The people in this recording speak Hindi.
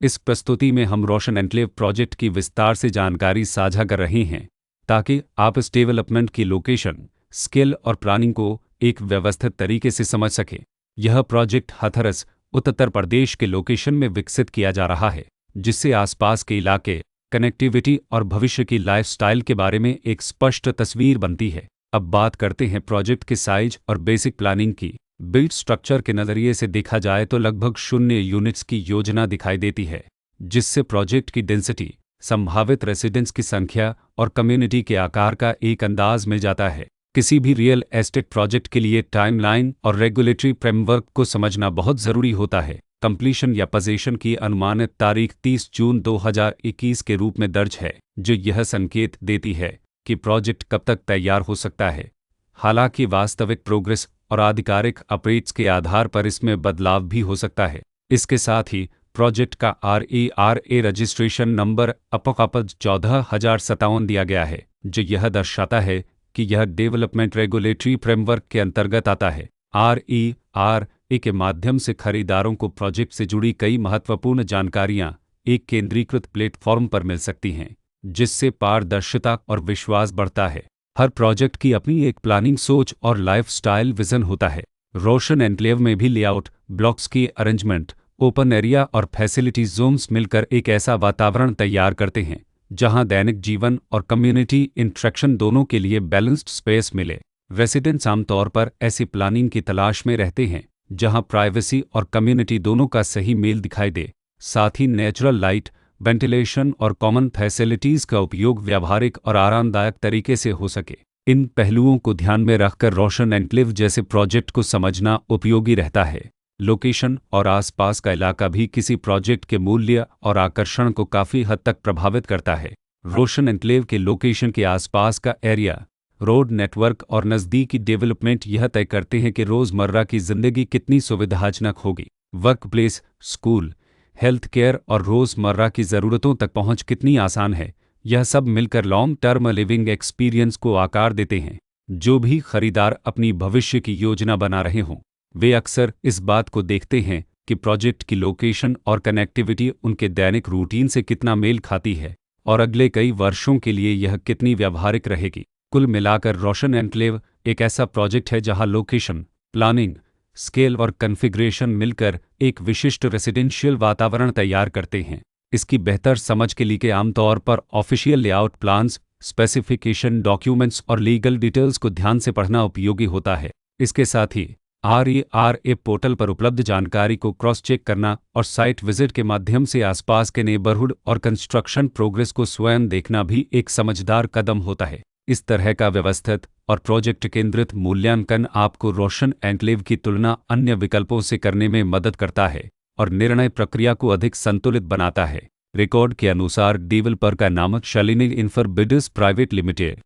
इस प्रस्तुति में हम रोशन एन्क्लेव प्रोजेक्ट की विस्तार से जानकारी साझा कर रहे हैं ताकि आप इस डेवलपमेंट की लोकेशन, स्केल और प्लानिंग को एक व्यवस्थित तरीके से समझ सकें। यह प्रोजेक्ट हाथरस, उत्तर प्रदेश के लोकेशन में विकसित किया जा रहा है, जिससे आसपास के इलाके, कनेक्टिविटी और भविष्य की लाइफस्टाइल के बारे में एक स्पष्ट तस्वीर बनती है। अब बात करते हैं प्रोजेक्ट के साइज और बेसिक प्लानिंग की। बिल्ड स्ट्रक्चर के नज़रिए से देखा जाए तो लगभग 0 यूनिट्स की योजना दिखाई देती है, जिससे प्रोजेक्ट की डेंसिटी, संभावित रेसिडेंट्स की संख्या और कम्युनिटी के आकार का एक अंदाज मिल जाता है। किसी भी रियल एस्टेट प्रोजेक्ट के लिए टाइमलाइन और रेगुलेटरी फ्रेमवर्क को समझना बहुत ज़रूरी होता है। कंप्लीशन या पोजीशन की अनुमानित तारीख 30 जून 2021 के रूप में दर्ज है, जो यह संकेत देती है कि प्रोजेक्ट कब तक तैयार हो सकता है। हालांकि वास्तविक प्रोग्रेस और आधिकारिक अपडेट्स के आधार पर इसमें बदलाव भी हो सकता है। इसके साथ ही प्रोजेक्ट का RERA रजिस्ट्रेशन नंबर अपकपज 14057 दिया गया है, जो यह दर्शाता है कि यह डेवलपमेंट रेगुलेटरी फ्रेमवर्क के अंतर्गत आता है। RERA के माध्यम से खरीदारों को प्रोजेक्ट से जुड़ी कई महत्वपूर्ण जानकारियां एक केंद्रीकृत प्लेटफॉर्म पर मिल सकती हैं, जिससे पारदर्शिता और विश्वास बढ़ता है। हर प्रोजेक्ट की अपनी एक प्लानिंग सोच और लाइफस्टाइल विजन होता है। रोशन एन्क्लेव में भी लेआउट, ब्लॉक्स की अरेंजमेंट, ओपन एरिया और फैसिलिटी जोन्स मिलकर एक ऐसा वातावरण तैयार करते हैं जहां दैनिक जीवन और कम्युनिटी इंटरेक्शन दोनों के लिए बैलेंस्ड स्पेस मिले। रेसिडेंट्स आमतौर पर ऐसी प्लानिंग की तलाश में रहते हैं जहां प्राइवेसी और कम्युनिटी दोनों का सही मेल दिखाई दे। साथ ही नेचुरल लाइट, वेंटिलेशन और कॉमन फैसिलिटीज़ का उपयोग व्यावहारिक और आरामदायक तरीके से हो सके। इन पहलुओं को ध्यान में रखकर रोशन एन्क्लेव जैसे प्रोजेक्ट को समझना उपयोगी रहता है। लोकेशन और आसपास का इलाका भी किसी प्रोजेक्ट के मूल्य और आकर्षण को काफ़ी हद तक प्रभावित करता है। रोशन एन्क्लेव के लोकेशन के आसपास का एरिया, रोड नेटवर्क और नज़दीकी डेवलपमेंट यह तय करते हैं कि रोज़मर्रा की ज़िंदगी कितनी सुविधाजनक होगी। Work place, school, health care और रोज़मर्रा की ज़रूरतों तक पहुंच कितनी आसान है, यह सब मिलकर लॉन्ग टर्म लिविंग एक्सपीरियंस को आकार देते हैं। जो भी खरीदार अपनी भविष्य की योजना बना रहे हों, वे अक्सर इस बात को देखते हैं कि प्रोजेक्ट की लोकेशन और कनेक्टिविटी उनके दैनिक रूटीन से कितना मेल खाती है और अगले कई वर्षों के लिए यह कितनी व्यावहारिक रहेगी। कुल मिलाकर रोशन एन्क्लेव एक ऐसा प्रोजेक्ट है जहां लोकेशन, प्लानिंग, स्केल और कॉन्फ़िगरेशन मिलकर एक विशिष्ट रेसिडेंशियल वातावरण तैयार करते हैं। इसकी बेहतर समझ के लिए आमतौर पर official layout plans, specification documents और लीगल डिटेल्स को ध्यान से पढ़ना उपयोगी होता है। इसके साथ ही RERA पोर्टल पर उपलब्ध जानकारी को क्रॉस चेक करना और साइट विजिट के माध्यम से आसपास के नेबरहुड और कंस्ट्रक्शन प्रोग्रेस को स्वयं देखना भी एक समझदार कदम होता है। इस तरह का व्यवस्थित और प्रोजेक्ट केंद्रित मूल्यांकन आपको रोशन एन्क्लेव की तुलना अन्य विकल्पों से करने में मदद करता है और निर्णय प्रक्रिया को अधिक संतुलित बनाता है। रिकॉर्ड के अनुसार डेवलपर का नाम शालिनी इन्फ्राबिड्स प्राइवेट लिमिटेड